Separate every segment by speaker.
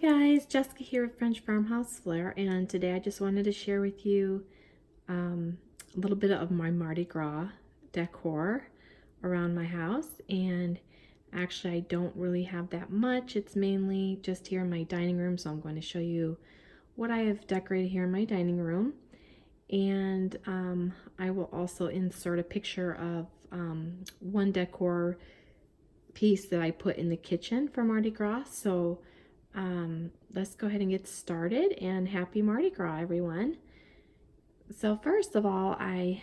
Speaker 1: guys, Jessica here with French Farmhouse Flair, and today I just wanted to share with you a little bit of my Mardi Gras decor around my house. And actually I don't really have that much. It's mainly just here in my dining room, so I'm going to show you what I have decorated here in my dining room. And I will also insert a picture of one decor piece that I put in the kitchen for Mardi Gras. So let's go ahead and get started, and happy Mardi Gras, everyone. So first of all, I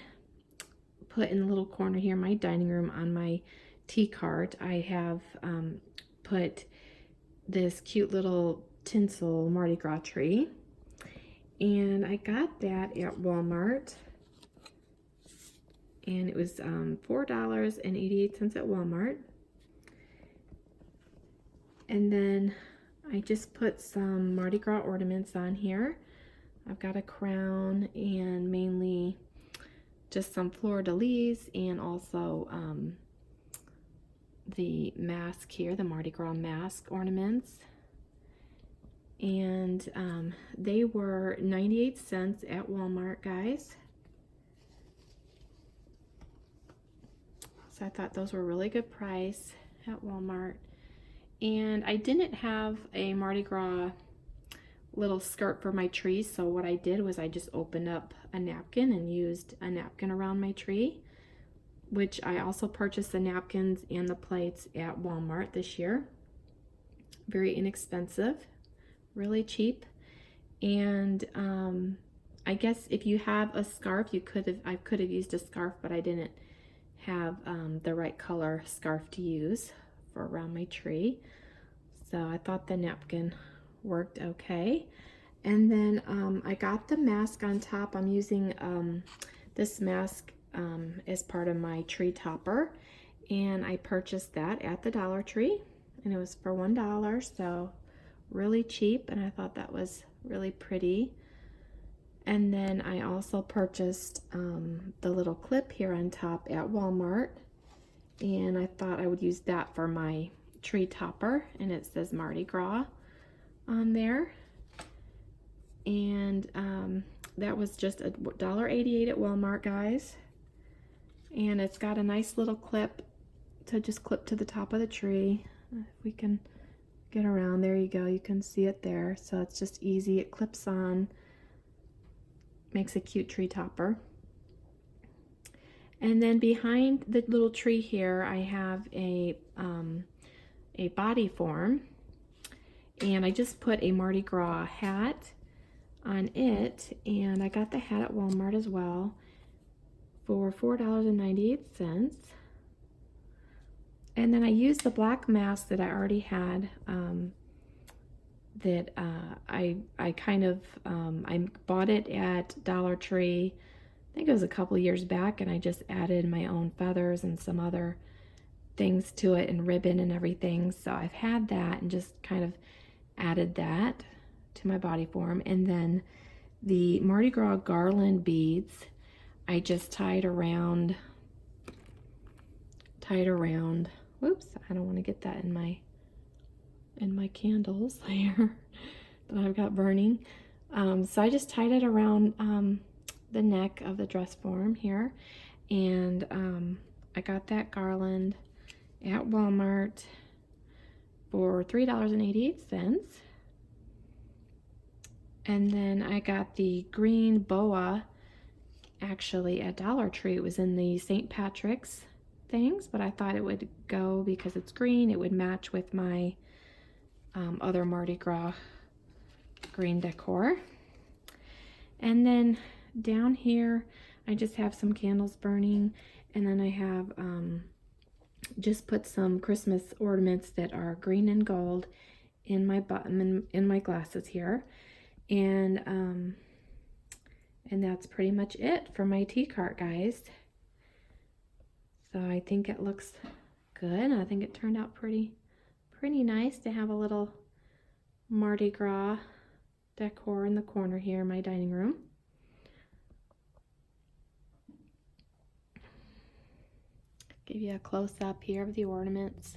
Speaker 1: put in the little corner here in my dining room on my tea cart, I have put this cute little tinsel Mardi Gras tree, and I got that at Walmart, and it was $4.88 at Walmart. And then I just put some Mardi Gras ornaments on here. I've got a crown and mainly just some fleur-de-lis, and also the mask here, the Mardi Gras mask ornaments. And they were 98 cents at Walmart, guys. So I thought those were a really good price at Walmart. And I didn't have a Mardi Gras little skirt for my tree, so what I did was I just opened up a napkin and used a napkin around my tree, which I also purchased the napkins and the plates at Walmart this year. Very inexpensive, really cheap. And I guess if you have a scarf, I could have used a scarf, but I didn't have the right color scarf to use for around my tree, so I thought the napkin worked okay. And then I got the mask on top. I'm using this mask as part of my tree topper, and I purchased that at the Dollar Tree, and it was for $1, so really cheap, and I thought that was really pretty. And then I also purchased the little clip here on top at Walmart, and I thought I would use that for my tree topper, and it says Mardi Gras on there. And that was just $1.88 at Walmart, guys. And it's got a nice little clip to just clip to the top of the tree. If we can get around, there you go, you can see it there. So it's just easy, it clips on, makes a cute tree topper. And then behind the little tree here, I have a body form, and I just put a Mardi Gras hat on it, and I got the hat at Walmart as well for $4.98. And then I used the black mask that I already had, that I bought it at Dollar Tree. I think it was a couple years back, and I just added my own feathers and some other things to it and ribbon and everything. So I've had that and just kind of added that to my body form. And then the Mardi Gras garland beads, I just tied around, whoops, I don't want to get that in my candles here that I've got burning. So I just tied it around the neck of the dress form here, and I got that garland at Walmart for $3.88. And then I got the green boa actually at Dollar Tree. It was in the St. Patrick's things, but I thought it would go, because it's green, it would match with my other Mardi Gras green decor. And then down here I just have some candles burning, and then I have just put some Christmas ornaments that are green and gold in my in my glasses here, and that's pretty much it for my tea cart, guys. So I think it looks good. I think it turned out pretty nice to have a little Mardi Gras decor in the corner here in my dining room. Give you a close-up here of the ornaments.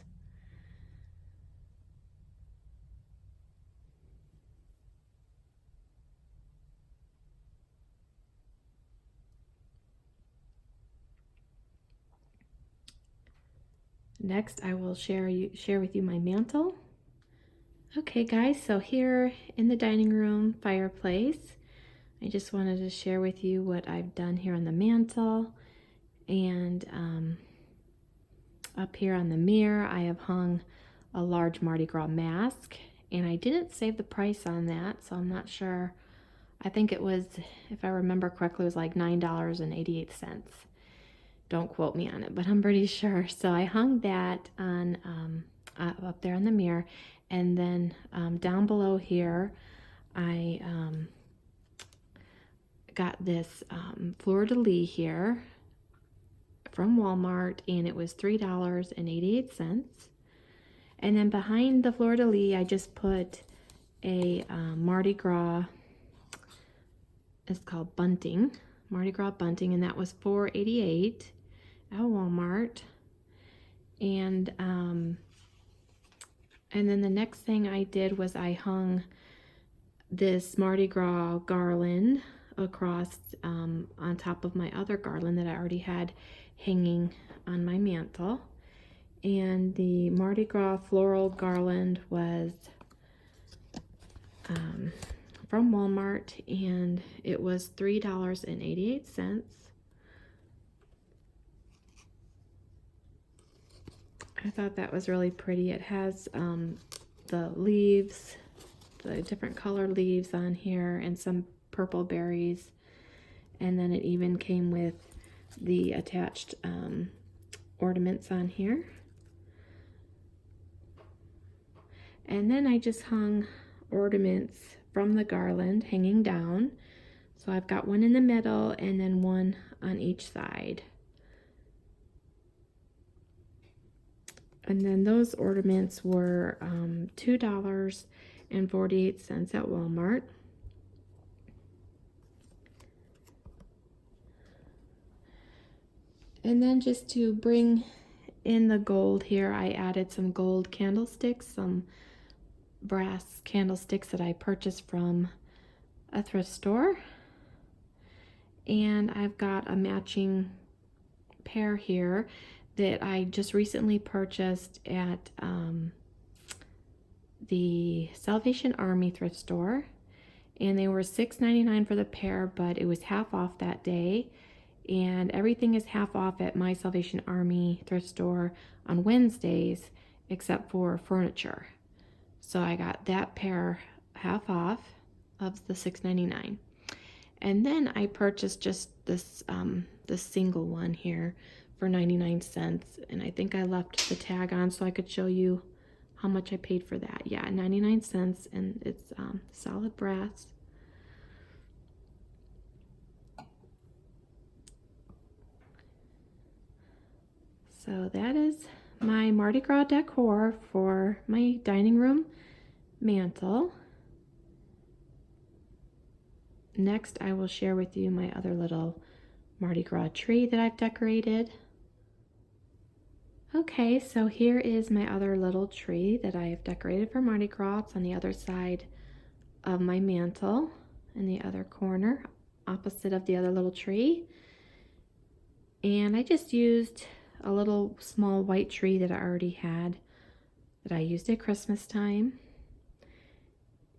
Speaker 1: Next, I will share with you my mantle. Okay guys, so here in the dining room fireplace, I just wanted to share with you what I've done here on the mantle. And up here on the mirror, I have hung a large Mardi Gras mask, and I didn't save the price on that, so I'm not sure. I think it was, if I remember correctly, it was like $9.88. Don't quote me on it, but I'm pretty sure. So I hung that on up there on the mirror, and then down below here, I got this fleur-de-lis here from Walmart, and it was $3.88. And then behind the fleur-de-lis, I just put a Mardi Gras, it's called bunting, Mardi Gras bunting, and that was $4.88 at Walmart. And then the next thing I did was I hung this Mardi Gras garland across on top of my other garland that I already had hanging on my mantle. And the Mardi Gras floral garland was from Walmart, and it was $3.88. I thought that was really pretty. It has the leaves, the different color leaves on here, and some purple berries, and then it even came with the attached ornaments on here. And then I just hung ornaments from the garland hanging down. So I've got one in the middle and then one on each side. And then those ornaments were $2.48 at Walmart. And then just to bring in the gold here, I added some gold candlesticks, some brass candlesticks that I purchased from a thrift store. And I've got a matching pair here that I just recently purchased at the Salvation Army thrift store. And they were $6.99 for the pair, but it was half off that day. And everything is half off at my Salvation Army thrift store on Wednesdays, except for furniture. So I got that pair half off of the $6.99. And then I purchased just this this single one here for 99 cents. And I think I left the tag on so I could show you how much I paid for that. Yeah, 99 cents, and it's solid brass. So that is my Mardi Gras decor for my dining room mantle. Next, I will share with you my other little Mardi Gras tree that I've decorated. Okay, so here is my other little tree that I have decorated for Mardi Gras. It's on the other side of my mantle, in the other corner, opposite of the other little tree. And I just used a little small white tree that I already had, that I used at Christmas time.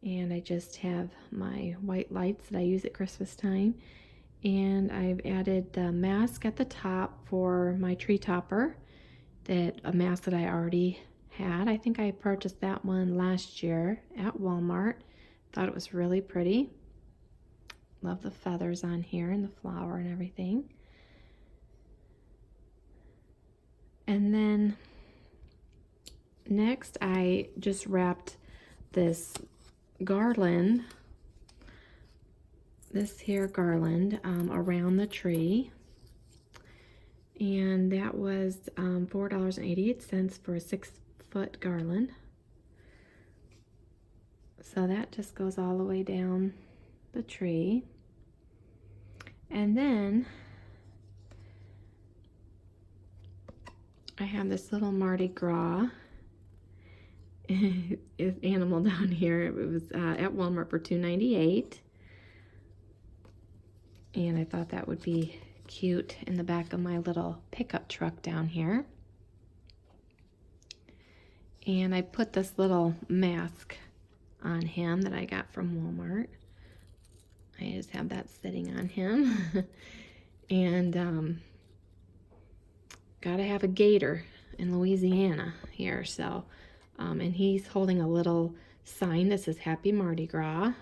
Speaker 1: And I just have my white lights that I use at Christmas time. And I've added the mask at the top for my tree topper, a mask that I already had. I think I purchased that one last year at Walmart. Thought it was really pretty. Love the feathers on here and the flower and everything. And then next I just wrapped this garland, this here garland around the tree, and that was $4.88 for a 6-foot garland. So that just goes all the way down the tree. And then I have this little Mardi Gras animal down here. It was at Walmart for $2.98. And I thought that would be cute in the back of my little pickup truck down here. And I put this little mask on him that I got from Walmart. I just have that sitting on him. And gotta have a gator in Louisiana here. So, and he's holding a little sign that says Happy Mardi Gras.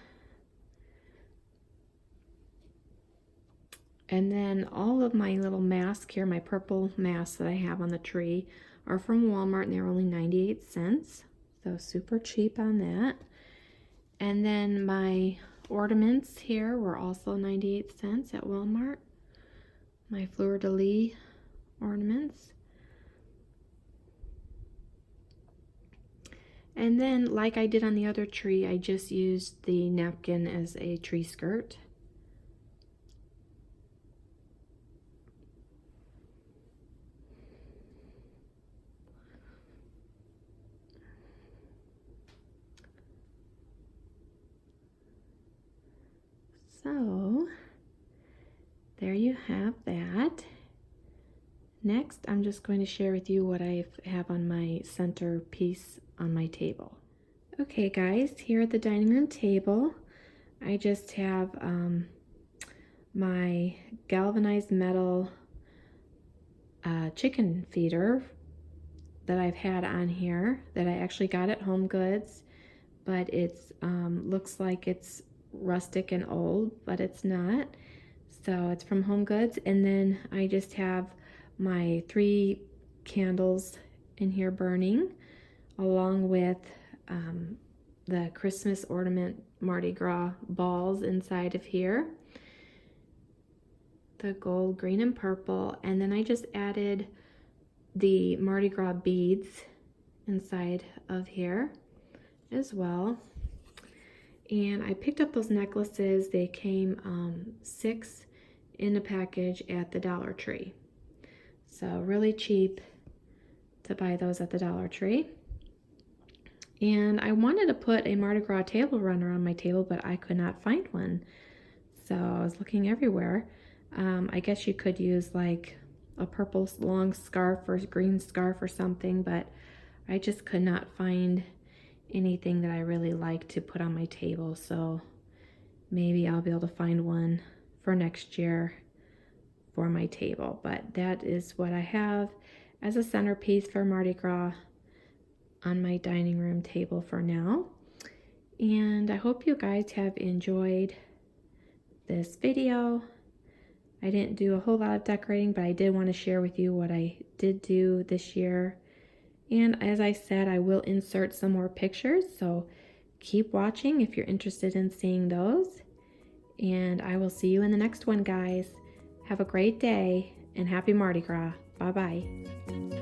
Speaker 1: And then all of my little masks here, my purple masks that I have on the tree, are from Walmart, and they're only 98 cents. So super cheap on that. And then my ornaments here were also 98 cents at Walmart. My fleur-de-lis ornaments. And then, like I did on the other tree, I just used the napkin as a tree skirt. So, there you have that. Next, I'm just going to share with you what I have on my centerpiece on my table. Okay guys, here at the dining room table, I just have my galvanized metal chicken feeder that I've had on here that I actually got at Home Goods, but it's looks like it's rustic and old, but it's not. So it's from Home Goods. And then I just have my 3 candles in here burning, along with the Christmas ornament Mardi Gras balls inside of here, the gold, green, and purple. And then I just added the Mardi Gras beads inside of here as well. And I picked up those necklaces. They came 6 in a package at the Dollar Tree. So really cheap to buy those at the Dollar Tree. And I wanted to put a Mardi Gras table runner on my table, but I could not find one. So I was looking everywhere. I guess you could use like a purple long scarf or green scarf or something, but I just could not find anything that I really like to put on my table. So maybe I'll be able to find one for next year for my table. But that is what I have as a centerpiece for Mardi Gras on my dining room table for now. And I hope you guys have enjoyed this video. I didn't do a whole lot of decorating, but I did want to share with you what I did do this year. And as I said, I will insert some more pictures, so keep watching if you're interested in seeing those. And I will see you in the next one, guys. Have a great day and happy Mardi Gras. Bye-bye.